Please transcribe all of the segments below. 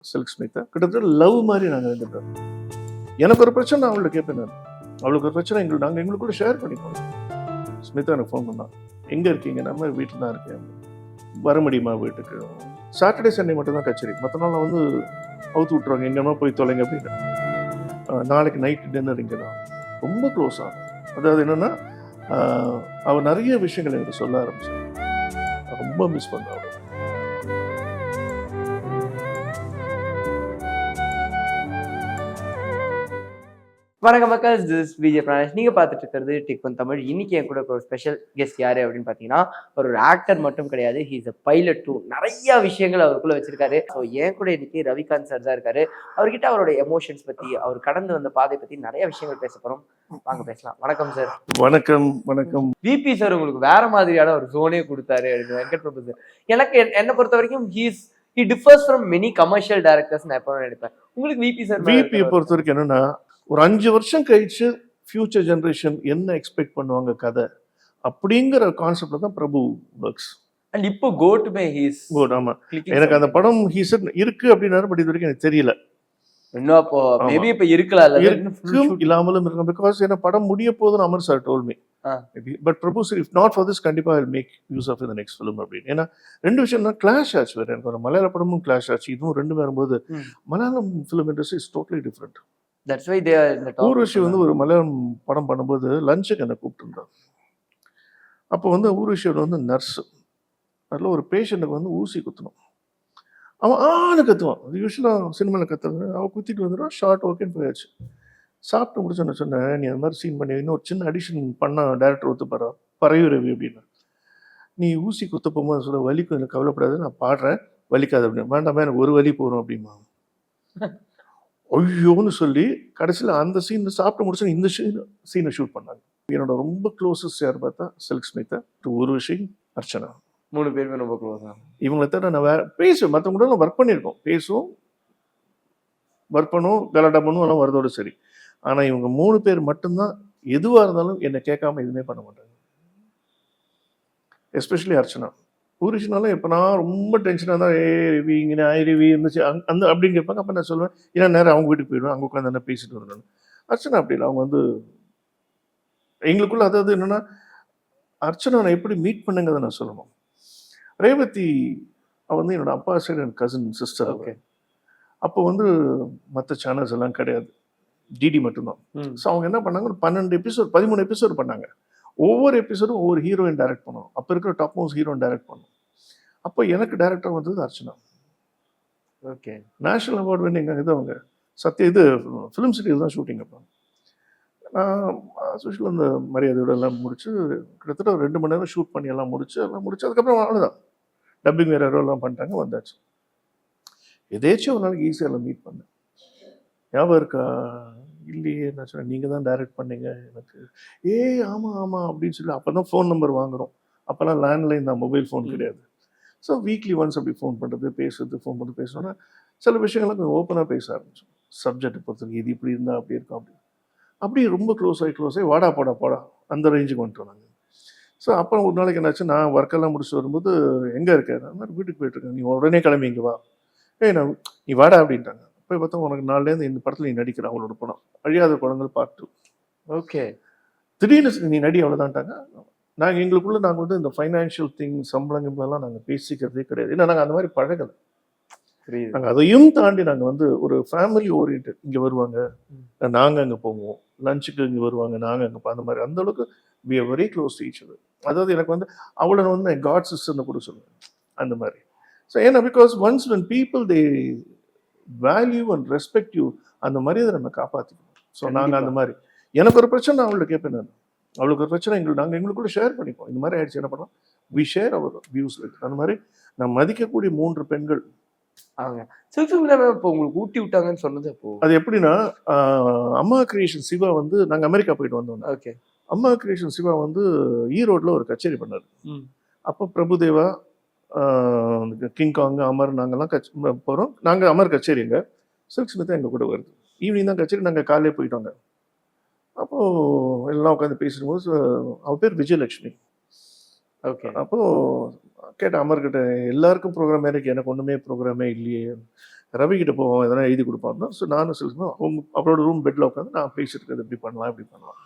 Silk Smitha கிட்டத்தட்ட love மாதிரி நாங்கள் ரெண்டு பேரும். எனக்கு ஒரு பிரச்சனை நான் அவள்கிட்ட கேட்பேன். நான் அவளுக்கு ஒரு பிரச்சனை நாங்கள் எங்களுக்குள்ள ஷேர் பண்ணிப்போம். ஸ்மிதா எனக்கு ஃபோன் பண்ணான், எங்கே இருக்கீங்க? நம்ம வீட்டில் தான் இருக்கேன், வர முடியுமா வீட்டுக்கு? சாட்டர்டே சண்டே மட்டும் தான் கச்சேரி, மற்ற நாள் வந்து அவுத்து விட்டுருவாங்க, எங்கன்னா போய் தொலைங்க அப்படின்னு. நாளைக்கு நைட்டு டின்னர் இங்கே தான். ரொம்ப க்ளோஸ் ஆகும். அதாவது என்னென்னா அவள் நிறைய விஷயங்கள் எனக்கு சொல்ல ஆரம்பிச்சான். ரொம்ப மிஸ் பண்ண அவள். வணக்கம் மக்கள், திஸ் விஜய் பிரானேஷ். நீங்க பார்த்துட்டு இருக்கிறது டிக் ஒன் தமிழ். இன்னைக்கு என் கூட ஒரு ஸ்பெஷல் கெஸ்ட் யாரு அப்படின்னு பாத்தீங்கன்னா, ஒரு ஆக்டர் மட்டும் கிடையாது, he is a pilot too. நிறைய விஷயங்கள் அவருக்குள்ள வச்சிருக்காரு. ஸோ என் கூட இன்னைக்கு ரவிகாந்த் சார் தான் இருக்காரு. அவர்கிட்ட அவரோட எமோஷன்ஸ் பத்தி, அவர் கடந்து வந்த பாதை பத்தி நிறைய விஷயங்கள் பேச போறோம். வாங்க பேசலாம். வணக்கம் சார். வணக்கம். வணக்கம். விபி சார் உங்களுக்கு வேற மாதிரியான ஒரு ஜோனே கொடுத்தாரு அப்படின்னு வெங்கட் பிரபு சார். எனக்கு என்னை பொறுத்த வரைக்கும் he differs from many commercial directors நான் எப்பவும் நினைப்பேன். உங்களுக்கு விபி சார் விபியை பொறுத்த வரைக்கும் என்னன்னா, ஒரு 5 வருஷம் கழிச்சு ஃபியூச்சர் ஜெனரேஷன் என்ன எக்ஸ்பெக்ட் பண்ணுவாங்க கதை அப்படிங்கிற கான்செப்ட்ல தான் பிரபு ஒர்க்ஸ். அண்ட் இப்போ கோ டு மை ஹீஸ் குட். ஆமா, எனக்கு அந்த படம் ஹீசட் இருக்கு அப்படின்னாரு, பட் இது வரைக்கும் எனக்கு தெரியல. இன்னும் அப்போ மேபி இப்ப இருக்கலாம், இருக்கும் இல்லாமலும் இருக்கும். பிகாஸ் என்ன படம் முடிய போதுன்னு Amar sir told me. But Prabhu sir if not for this கண்டிப்பா I will make use of the next film அப்படின்னு. ஏன்னா ரெண்டு விஷயம் தான் கிளாஷ் ஆச்சு. வேற எனக்கு ஒரு மலையாள படமும் கிளாஷ் ஆச்சு, இதுவும் ரெண்டு வரும்போது Malayalam film industry is totally different. That's why they are in the top. Urvashi வந்து ஒரு மலையாளம் படம் பண்ணும்போது லஞ்சுக்கு என்னை கூப்பிட்டுருந்தார். அப்போ வந்து ஊர்வஷியோட வந்து நர்ஸ், அதில் ஒரு பேஷண்ட்டுக்கு வந்து ஊசி குத்தணும். அவன் ஆளு கத்துவான். அது யூஸ்வலாக சினிமாவில் கத்துறது. அவள் குத்திட்டு வந்துடுவான், ஷார்ட் ஓகேன்னு போயாச்சு. சாப்பிட்டு முடிச்சோன்னு சொன்னேன், நீ அது மாதிரி சீன் பண்ணி இன்னும் ஒரு சின்ன அடிஷன் பண்ண டேரக்டர் ஒத்துப்பாரா? பறையூ ரவி அப்படின்னு. நீ ஊசி குத்த போகும்போது சொல்ல வலிக்கும், எனக்கு கவலைப்படாது, நான் பாடுறேன், வலிக்காது அப்படின்னு. வேண்டாமே, எனக்கு ஒரு வலி போகிறோம் அப்படிமா. ஐயோன்னு சொல்லி கடைசியில் அந்த சீன் சாப்பிட்டு முடிச்சு இந்த சீனை ஷூட் பண்ணாங்க. என்னோட ரொம்ப க்ளோசஸ்ட் யார் பார்த்தா சில்க் ஸ்மிதா, ஊர்வஷி, அர்ச்சனா. 3 பேருமே ரொம்ப க்ளோஸ் தான். இவங்களை தவிர நான் பேசுவேன், மற்றவங்க கூட ஒர்க் பண்ணியிருக்கோம், பேசுவோம், ஒர்க் பண்ணுவோம், கலாட்டா பண்ணுவோம், எல்லாம் வரதோடு சரி. ஆனால் இவங்க 3 பேர் மட்டும்தான் எதுவாக இருந்தாலும் என்னை கேட்காம எதுவுமே பண்ண மாட்டாங்க. எஸ்பெஷலி அர்ச்சனா. ஊரிஷினாலும் இப்போ நான் ரொம்ப டென்ஷனாக தான், ரிவி இங்கே ரிவி இருந்துச்சு அந்த அப்படின்னு கேட்பாங்க. அப்போ நான் சொல்லுவேன், ஏன்னா நேரம் அவங்க வீட்டுக்கு போயிடுவேன், அங்கே உட்காந்து என்ன பேசிட்டு வரணும். அர்ச்சனா அப்படி இல்லை, அவங்க வந்து எங்களுக்குள்ள அதாவது என்னென்னா, அர்ச்சனா நான் எப்படி மீட் பண்ணுங்கிறத நான் சொல்லணும். ரேவதி அவள் வந்து என்னோட அப்பா சைடு என் கசின் சிஸ்டர். ஓகே. அப்போ வந்து மற்ற சேனல்ஸ் எல்லாம் கிடையாது, டிடி மட்டும்தான். ஸோ அவங்க என்ன பண்ணாங்க, ஒரு 12 எபிசோட் 13 எபிசோடு பண்ணாங்க. ஒவ்வொரு எபிசோடும் ஒவ்வொரு ஹீரோயின் டைரக்ட் பண்ணுவோம். அப்போ இருக்கிற டாப் மோஸ்ட் ஹீரோயின் டைரக்ட் பண்ணுவோம். அப்போ எனக்கு டைரக்டர் வந்தது Archana. Okay. National award winning இது அவங்க இது ஃபிலிம் சிட்டியில் தான் ஷூட்டிங். அப்போ நான் சோஷியல் அந்த மரியாதையோட எல்லாம் முடிச்சு கிட்டத்தட்ட ஒரு 2 மணி நேரம் ஷூட் பண்ணி எல்லாம் முடிச்சு அதுக்கப்புறம் அவ்வளோதான். டப்பிங் வேறு எல்லாம் பண்ணிட்டாங்க, வந்தாச்சு. எதேச்சும் ஒரு நாளைக்கு ஈஸியாக மீட் பண்ணேன். ஞாபகம் இருக்கா? இல்லையே. நான் சொன்னேன், நீங்கள் தான் டைரக்ட் பண்ணீங்க. எனக்கு ஆமாம் ஆமாம் அப்படின்னு சொல்லி அப்போ தான் ஃபோன் நம்பர் வாங்குகிறோம். அப்போல்லாம் லேண்ட்லைன் தான், மொபைல் ஃபோன் கிடையாது. ஸோ வீக்லி ஒன்ஸ் அப்படி ஃபோன் பண்ணுறது, பேசுறது, ஃபோன் பண்ணி பேசணுன்னா சில விஷயங்கள்லாம் கொஞ்சம் ஓப்பனாக பேச ஆரம்பிச்சோம். சப்ஜெக்டை பொறுத்தவரைக்கும் இது இப்படி இருந்தால் அப்படி இருக்கும் அப்படி ரொம்ப க்ளோஸ் ஆகி வாடா போடா அந்த ரேஞ்சுக்கு வந்துட்டோம் நாங்கள். ஸோ அப்புறம் ஒரு நாளைக்கு என்னாச்சு, நான் ஒர்க்கெல்லாம் முடிச்சு வரும்போது எங்கே இருக்கேன், நான் வீட்டுக்கு போயிட்டுருக்கேன், நீ உடனே கிளம்பி இங்கே வா. நான் நீ வாடா அப்படின்ட்டாங்க. போய் பார்த்தா, உனக்கு நாலுலேருந்து இந்த படத்தில் நீ நடிக்கிற, அவங்களோட படம் அழியாத படங்கள் பார்ட் 2. ஓகே. திடீர்னு நீ நடி அவ்வளோதான்ட்டாங்க. நாங்கள் எங்களுக்குள்ளே நாங்கள் வந்து இந்த ஃபைனான்ஷியல் திங், சம்பளங்கள்லாம் நாங்கள் பேசிக்கிறதே கிடையாது. ஏன்னா நாங்கள் அந்த மாதிரி பழகலை. நாங்கள் அதையும் தாண்டி நாங்கள் வந்து ஒரு ஃபேமிலி ஓரியன்ட். இங்கே வருவாங்க, நாங்கள் அங்கே போவோம், லஞ்சுக்கு இங்கே வருவாங்க, நாங்கள் அங்கே அந்த மாதிரி அந்த அளவுக்கு we are very close to each other. அதாவது எனக்கு வந்து அவளை வந்து காட் சிஸ்டர்னு கூட சொல்லுவேன் அந்த மாதிரி. ஸோ ஏன்னா because once when people they value and respect you, அந்த மரியாதை நம்ம காப்பாற்றிக்கணும். ஸோ நாங்கள் அந்த மாதிரி எனக்கு ஒரு பிரச்சனை நான் அவள்கிட்ட கேட்பேன். நான் அவளுக்கு ஒரு பிரச்சனை நாங்கள் எங்களுக்குள்ள ஷேர் பண்ணிப்போம். இந்த மாதிரி ஆயிடுச்சு, என்ன பண்ணோம், வி ஷேர் அவர் வியூஸ். அந்த மாதிரி நான் மதிக்கக்கூடிய 3 பெண்கள் அவங்க இப்போ உங்களுக்கு ஊட்டி விட்டாங்கன்னு சொன்னது. அப்போ அது எப்படின்னா, அம்மா கிரியேஷன் சிவா வந்து நாங்கள் அமெரிக்கா போயிட்டு வந்தோம். ஓகே. அம்மா கிரியேஷன் சிவா வந்து ஈரோட்டில் ஒரு கச்சேரி பண்ணார். அப்போ பிரபுதேவா, கிங்காங், அமர், நாங்கள்லாம் போகிறோம். நாங்கள் அமர் கச்சேரிங்க, சில்க் ஸ்மிதா எங்கள் கூட வருது. ஈவினிங் தான் கச்சேரி, நாங்கள் காலையிலே போயிட்டோங்க. அப்போது எல்லாம் உட்காந்து பேசும்போது அவள் பேர் விஜயலட்சுமி. ஓகே. அப்போது கேட்டேன் அமர்கிட்ட, எல்லாருக்கும் ப்ரோக்ராமே இருக்கு, எனக்கு ஒன்றுமே ப்ரோக்ராமே இல்லையே. ரவி கிட்ட போவோம், எதனா எழுதி கொடுப்பாங்க. ஸோ நானும் சில அவங்க அவரோட ரூம் பெட்டில் உட்காந்து நான் பேசிட்டு இருக்கிறது இப்படி பண்ணலாம் இப்படி பண்ணலாம்.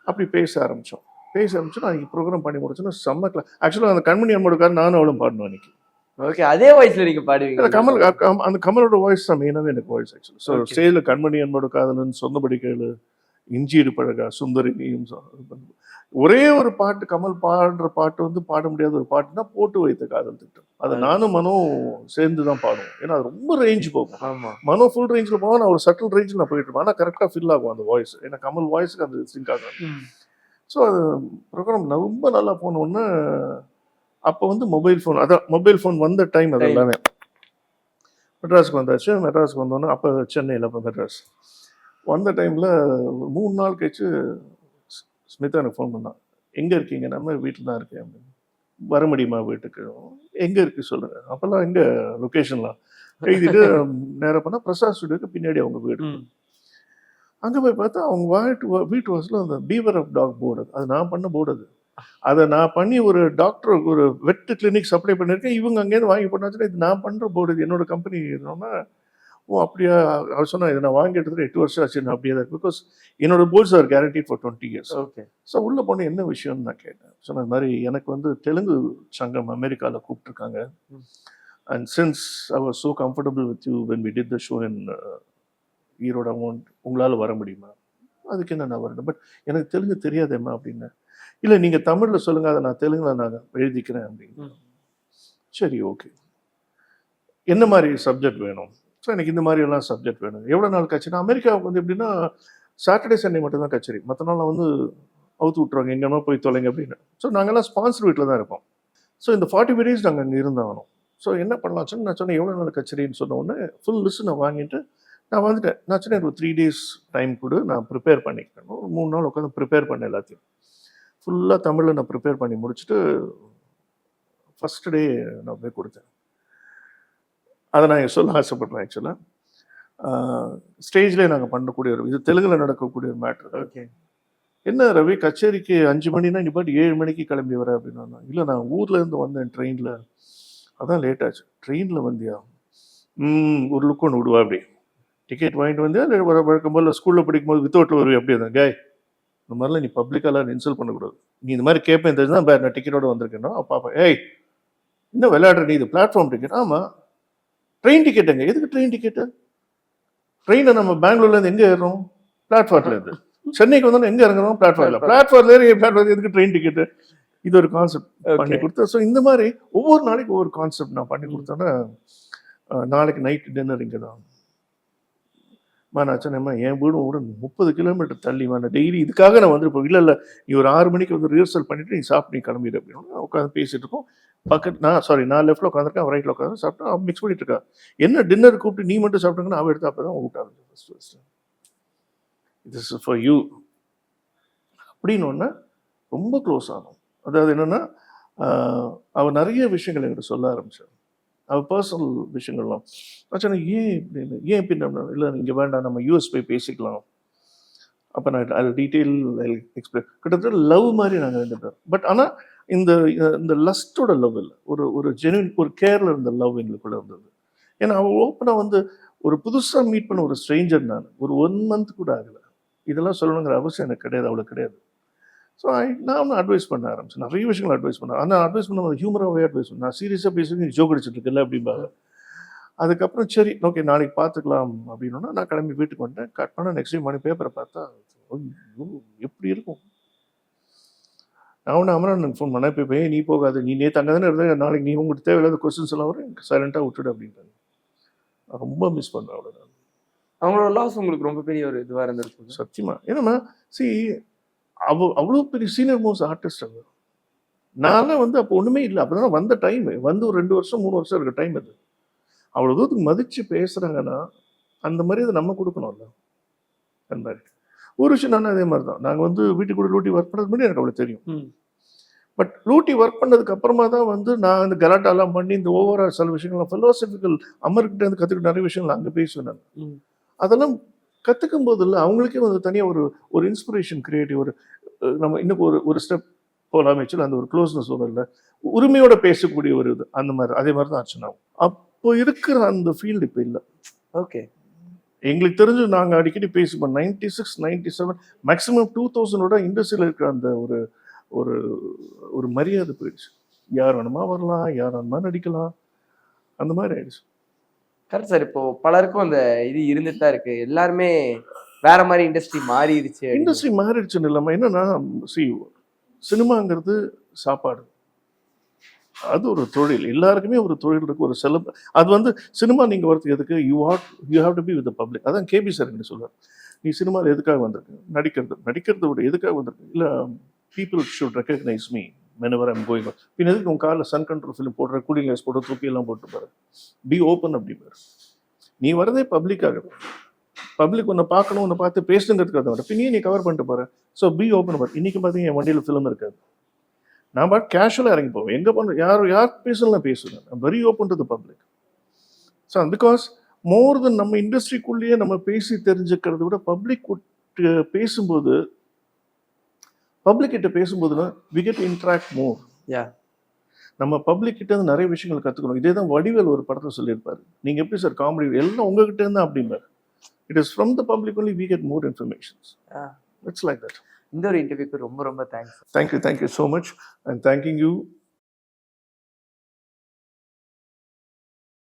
அப்படி பேச ஆரம்பித்தோம். நான் அன்றைக்கி ப்ரோக்ராம் பண்ணி முடிச்சோன்னா செம்ம ஆக்சுவலாக அந்த கண்மணி அம்மோடுக்கார நானும் அவளும் பாடணும் அன்றைக்கி. ஓகே, அதே வாய்ஸ்ல நீங்க பாடுவீங்க? கமல் அந்த கமலோட வாய்ஸ் தான் மெயினாகவே எனக்கு வாய்ஸ் ஆக்சுவலி. ஸோ ஸ்டேஜில் கண்மணி அன்போட காதலன், சொந்தபடி கேளு, இஞ்சிடு பழகா, சுந்தரி நீயும், ஒரே ஒரு பாட்டு கமல் பாடுற பாட்டு வந்து பாட முடியாத ஒரு பாட்டுனா போட்டு வைத்த காதல் திட்டம். அதை நானும் மனோ சேர்ந்து தான் பாடுவோம். ஏன்னா அது ரொம்ப ரேஞ்ச் போகும். ஆமாம், மனோ ஃபுல் ரேஞ்சில் போவோம், நான் ஒரு சட்டில் ரேஞ்சில் நான் போயிட்டு இருப்பேன். ஆனால் கரெக்டாக ஃபில் ஆகும் அந்த வாய்ஸ். ஏன்னா கமல் வாய்ஸுக்கு அந்த சிங்க் ஆகும். ஸோ அது ப்ரோக்ராம் ரொம்ப நல்லா போனோன்னு அப்போ வந்து மொபைல் ஃபோன் வந்த டைம் அது எல்லாமே. மெட்ராஸுக்கு வந்தாச்சு. மெட்ராஸுக்கு வந்தோன்னே அப்போ சென்னையில், அப்போ மெட்ராஸ் வந்த டைமில் 3 நாள் கழிச்சு ஸ்மிதா எனக்கு ஃபோன் பண்ணான். எங்கே இருக்கீங்க? நம்ம வீட்டில் தான் இருக்கேன் அப்படின்னு. வர முடியுமா வீட்டுக்கு? எங்கே இருக்குது சொல்லுங்கள். அப்போல்லாம் எங்கே லொக்கேஷன்லாம் எழுதிட்டு நேராக போனால் பிரசாத் ஸ்டுடியோக்கு பின்னாடி அவங்க வீடு. அங்கே போய் பார்த்தா அவங்க வீட்டு வாசலில் அந்த பீவர் ஆஃப் டாக் போர்டு, அது நான் பண்ண போர்டு. அதை நான் பண்ணி ஒரு டாக்டர் ஒரு வெட் கிளினிக் சப்ளை பண்ணியிருக்கேன். இவங்க அங்கேருந்து வாங்கி போட்டாச்சுன்னா இது நான் பண்ணுற போர்டு, இது என்னோட கம்பெனி. இருந்தோன்னா ஓ அப்படியா? அவர் சொன்னால் இதை நான் வாங்கி எடுத்துகிட்டு 8 வருஷம் ஆச்சு. நான் அப்படியே தான், பிகாஸ் என்னோட ports are guarantee for 20 years. Okay. So உள்ளே போன என்ன விஷயம்னு நான் கேட்டேன். சொன்ன மாதிரி எனக்கு வந்து தெலுங்கு சங்கம் அமெரிக்காவில் கூப்பிட்டுருக்காங்க. And since I was so comfortable with you when we did the show in Erode amount, உங்களால் வர முடியுமா? அதுக்கு என்ன நான் வரணும், பட் எனக்கு தெலுங்கு தெரியாதேம்மா அப்படின்னு. இல்லை நீங்கள் தமிழில் சொல்லுங்கள், அதை நான் தெலுங்கில் நான் எழுதிக்கிறேன் அப்படின்னு. சரி ஓகே, என்ன மாதிரி சப்ஜெக்ட் வேணும்? ஸோ எனக்கு இந்த மாதிரியெல்லாம் சப்ஜெக்ட் வேணும். எவ்வளோ நாள் கச்சேரி? அமெரிக்காவுக்கு வந்து எப்படின்னா சாட்டர்டே சண்டே மட்டும் தான் கச்சேரி, மற்ற நாள் வந்து அவுத்து விட்ருவாங்க, எங்கேனா போய் தொலைங்க அப்படின்னு. ஸோ நாங்கள்லாம் ஸ்பான்சர் வீட்டில் தான் இருப்போம். ஸோ இந்த 45 days நாங்கள் அங்கே இருந்தாகணும். ஸோ என்ன பண்ணலாம் சொன்னால், நான் சொன்னேன் எவ்வளோ நாள் கச்சேரின்னு சொன்ன உடனே ஃபுல் லிஸ்ட்டு நான் வாங்கிட்டு நான் வந்துட்டேன். நான் சொன்னேன் எனக்கு ஒரு 3 days டைம் கொடு, நான் ப்ரிப்பேர் பண்ணிக்கிறேன். ஒரு 3 நாள் உட்காந்து ப்ரிப்பேர் பண்ணேன் எல்லாத்தையும். ஃபுல்லாக தமிழில் நான் ப்ரிப்பேர் பண்ணி முடிச்சுட்டு ஃபஸ்ட் டே நான் போய் கொடுத்தேன். அதை நான் சொல்ல ஆசைப்பட்றேன். ஆக்சுவலாக ஸ்டேஜ்லேயே நாங்கள் பண்ணக்கூடிய ஒரு இது தெலுங்கில் நடக்கக்கூடிய ஒரு மேட்ரு. ஓகே. என்ன ரவி, கச்சேரிக்கு 5 மணினா நீ பாட்டு 7 மணிக்கு கிளம்பி வர அப்படின்னா, இல்லை நான் ஊர்லேருந்து வந்தேன் ட்ரெயினில், அதான் லேட் ஆச்சு. ட்ரெயினில் வந்தியா? ஒரு லுக் ஒன்று விடுவா அப்படி. டிக்கெட் வாங்கிட்டு வந்தியா? இல்லை வழக்கம் போல் ஸ்கூலில் படிக்கும்போது வித்தவுட்டில் வருவே அப்படி இருந்தா? கேய், இந்த மாதிரிலாம் நீ பப்ளிக்காலாம் இன்சல்ட் பண்ணக்கூடாது. நீ இந்த மாதிரி கேட்பேன் தெரிஞ்சுதான் பேர் நான் டிக்கெட்டோட வந்திருக்கேன்னா பாப்பா, ஏய் இன்னும் விளையாடுற நீ, இது பிளாட்ஃபார்ம் டிக்கெட். ஆமாம், ட்ரெயின் டிக்கெட்டுங்க. எதுக்கு ட்ரெயின் டிக்கெட்டு? ட்ரெயினை நம்ம பெங்களூர்லேருந்து எங்கே ஏறுறோம்? பிளாட்ஃபார்ம்லேருந்து. சென்னைக்கு வந்தோம்னா எங்கே இறங்குறோம்? பிளாட்ஃபார்மில். பிளாட்ஃபார்ம்ல ஏறி பிளாட்ஃபார்ம் எதுக்கு ட்ரெயின் டிக்கெட்டு? இது ஒரு கான்செப்ட் பண்ணி கொடுத்தேன். ஸோ இந்த மாதிரி ஒவ்வொரு நாளைக்கு ஒவ்வொரு கான்செப்ட் நான் பண்ணி கொடுத்தேன்னா, நாளைக்கு நைட் டின்னர் இங்கே தான். நான் சொன்னேம்மா, என் வீடு 30 கிலோமீட்டர் தள்ளி நான் டெய்லி இதுக்காக நான் வந்துருப்போம். இல்லை நீ ஒரு 6 மணிக்கு வந்து ரிஹர்சல் பண்ணிவிட்டு நீ சாப்பிட்டு நீ கிளம்பிடு அப்படின்னு உட்காந்து பேசிகிட்டு இருக்கோம். நான் லெஃப்ட்டில் உட்காந்துருக்கேன், ரைட்டில் உட்காந்து சாப்பிட்டா அவன் மிக்ஸ் பண்ணிட்டு இருக்கா. என்ன டின்னர் கூப்பிட்டு நீ மட்டும் சாப்பிட்டுங்கன்னு அவள் எடுத்து அப்போ தான் விட்டாங்க. First this is for you அப்படின்னு ஒன்று ரொம்ப க்ளோஸ் ஆகும். அதாவது என்னென்னா அவள் நிறைய விஷயங்கள் என்கிட்ட சொல்ல ஆரம்பித்தாள். அவள் பர்சனல் விஷயங்கள்லாம் ஆச்சுன்னா, ஏன் இப்படின்னு, ஏன் பின்ன இல்லை இங்கே வேண்டாம், நம்ம யூஎஸ் போய் பேசிக்கலாம். அப்போ நான் அது டீட்டெயில் எக்ஸ்பிளைன். கிட்டத்தட்ட லவ் மாதிரி நாங்கள் 2 பேரும். பட் ஆனால் இந்த லஸ்டோட லவ் இல்லை, ஒரு ஜென்யூன் ஒரு கேரில் இருந்த லவ் எங்களுக்குள்ளே இருந்தது. ஏன்னா அவள் ஓப்பனாக வந்து ஒரு புதுசாக மீட் பண்ண ஒரு ஸ்ட்ரேஞ்சர். நான் ஒரு 1 month கூட ஆகலை. இதெல்லாம் சொல்லணுங்கிற அவசியம் எனக்கு கிடையாது, அவ்வளோ கிடையாது. ஸோ நான் அட்வைஸ் பண்ண ஆரம்பிச்சேன், நிறைய விஷயங்கள் அட்வைஸ் பண்ணேன். ஆனால் அட்வைஸ் பண்ண ஹியூமராகவே அட்வைஸ் பண்ணேன். நான் சீரியஸாக பேசுறது நீ ஜோக் அடிச்சுட்டு இருக்கல அப்படிம்பாங்க. அதுக்கப்புறம் சரி ஓகே நாளைக்கு பார்த்துக்கலாம் அப்படின்னா நான் கிளம்பி வீட்டுக்கு வந்துட்டேன். கட் பண்ண நெக்ஸ்ட் டே மணி பேப்பரை பார்த்தா எப்படி இருக்கும். நான் ஒன்று அமரன் ஃபோன் பண்ணேன், இப்போ நீ போகாது, நீ நேற்று அங்கே தானே இருந்த, நாளைக்கு நீ உங்களுக்கு தேவையில்லாத கொஸ்டின்ஸ் எல்லாம் வரும், எனக்கு சைலண்ட்டாக விட்டுடு அப்படின்ட்டாங்க. நான் ரொம்ப மிஸ் பண்ணேன் அவ்வளோ. நான் அவங்களோட லாஸ் உங்களுக்கு ரொம்ப பெரிய ஒரு இதுவாக இருந்திருக்கு சத்தியமாக. ஏன்னா அவ்வளோ பெரிய சீனியர் மோஸ்ட் ஆர்டிஸ்ட் அது. நான்லாம் வந்து அப்போ ஒன்றுமே இல்லை, அப்போ தான் வந்த டைம், வந்து ஒரு 2 வருஷம் 3 வருஷம் இருக்க டைம் அது. அவ்வளோ தூரத்துக்கு மதித்து பேசுகிறாங்கன்னா அந்த மாதிரி அதை நம்ம கொடுக்கணும்ல. அந்த மாதிரி ஒரு விஷயம் நானும் அதே மாதிரி தான். நாங்கள் வந்து வீட்டுக்கு கூட லூட்டி ஒர்க் பண்ணது முன்னாடி எனக்கு அவ்வளோ தெரியும். பட் லூட்டி ஒர்க் பண்ணதுக்கு அப்புறமா தான் வந்து நான் இந்த கலாட்டாலாம் பண்ணி இந்த ஓவரால் சில விஷயங்கள்லாம் ஃபிலாசபிக்கல் அமர்கிட்ட இருந்து கற்றுக்கிட்ட நிறைய விஷயங்கள் அங்கே பேசுவேன் நான். அதெல்லாம் கற்றுக்கும் போது இல்லை அவங்களுக்கே வந்து தனியாக ஒரு இன்ஸ்பிரேஷன் கிரியேட்டிவ், நம்ம இன்னும் ஒரு ஸ்டெப் போகலாமே. அந்த ஒரு க்ளோஸ்னஸ் ஒரு இல்லை, உரிமையோட பேசக்கூடிய ஒரு இது, அந்த மாதிரி அதே மாதிரி தான் ஆச்சு. நான் அப்போ இருக்கிற அந்த ஃபீல்டு இப்போ இல்லை. ஓகே. எங்களுக்கு தெரிஞ்சு நாங்கள் அடிக்கடி பேசிப்போம் 96, 97 மேக்ஸிமம் 2000ஓட இண்டஸ்ட்ரியில் இருக்கிற அந்த ஒரு ஒரு ஒரு மரியாதை போயிடுச்சு. யார் வேணுமா வரலாம், யார் வேணுமா நடிக்கலாம், அந்த மாதிரி ஆயிடுச்சு. Correct sir. இப்போ பலருக்கும் அந்த இது இருந்துட்டு தான் இருக்கு. எல்லாருமே வேற மாதிரி இண்டஸ்ட்ரி மாறிடுச்சு. இண்டஸ்ட்ரி மாறிடுச்சுன்னு இல்லாமல் என்னன்னா, சினிமாங்கிறது சாப்பாடு, அது ஒரு தொழில். எல்லாருக்குமே ஒரு தொழில் இருக்கு, ஒரு செலவு. அது வந்து சினிமா நீங்கள் வரதுக்கு எதுக்கு, you have to be with the public. அதான் கேபி சார் என்ன சொல்லுவார், நீ சினிமாவில் எதுக்காக வந்திருக்கு, நடிக்கிறத விட எதுக்காக வந்திருக்கு, இல்லை people should recognise me whenever I'm going out. பின் எதுக்கு உன் காரில் சன் கண்ட்ரோல் ஃபிலிம் போடுற, கூலிங் கிளாஸ் போட்டு தொப்பியெல்லாம் போட்டு பாரு, பி ஓப்பன் அப்படிப்பாரு. நீ வரதே பப்ளிக்காக, பப்ளிக் உன்னை பார்க்கணும், உன்னை பார்த்து பேசணுங்கிறதுக்காக வர, பின்னையும் நீ கவர் பண்ணிட்டு பாரு. ஸோ பி ஓப்பன் பாரு. இன்னைக்கு பார்த்தீங்கன்னா என் வண்டியில் ஃபிலிம் இருக்காது, நான் பாட்டு கேஷுவலாக இறங்கி போவேன். எங்கே போன யார் பேசலாம் பேசுவேன். I'm very open to the public. So because more then நம்ம இண்டஸ்ட்ரிக்குள்ளேயே நம்ம பேசி தெரிஞ்சுக்கிறத விட பப்ளிக் பேசும்போது, பப்ளிக் கிட்ட பேசும்போதுன்னா வி கெட் இன்ட்ராக்ட் மோர். நம்ம பப்ளிக் கிட்ட இருந்து நிறைய விஷயங்கள் கற்றுக்கணும். இதே தான் வடிவேல் ஒரு படத்தில் சொல்லியிருப்பாரு, நீங்கள் எப்படி சார் காமெடி எல்லாம் உங்ககிட்ட இருந்தா அப்படிம்பாரு. It is from the public only we get more informations. It's like that. இந்த ஒரு இன்டர்வியூக்கு ரொம்ப ரொம்ப thanks. Thank you so much. I'm thanking you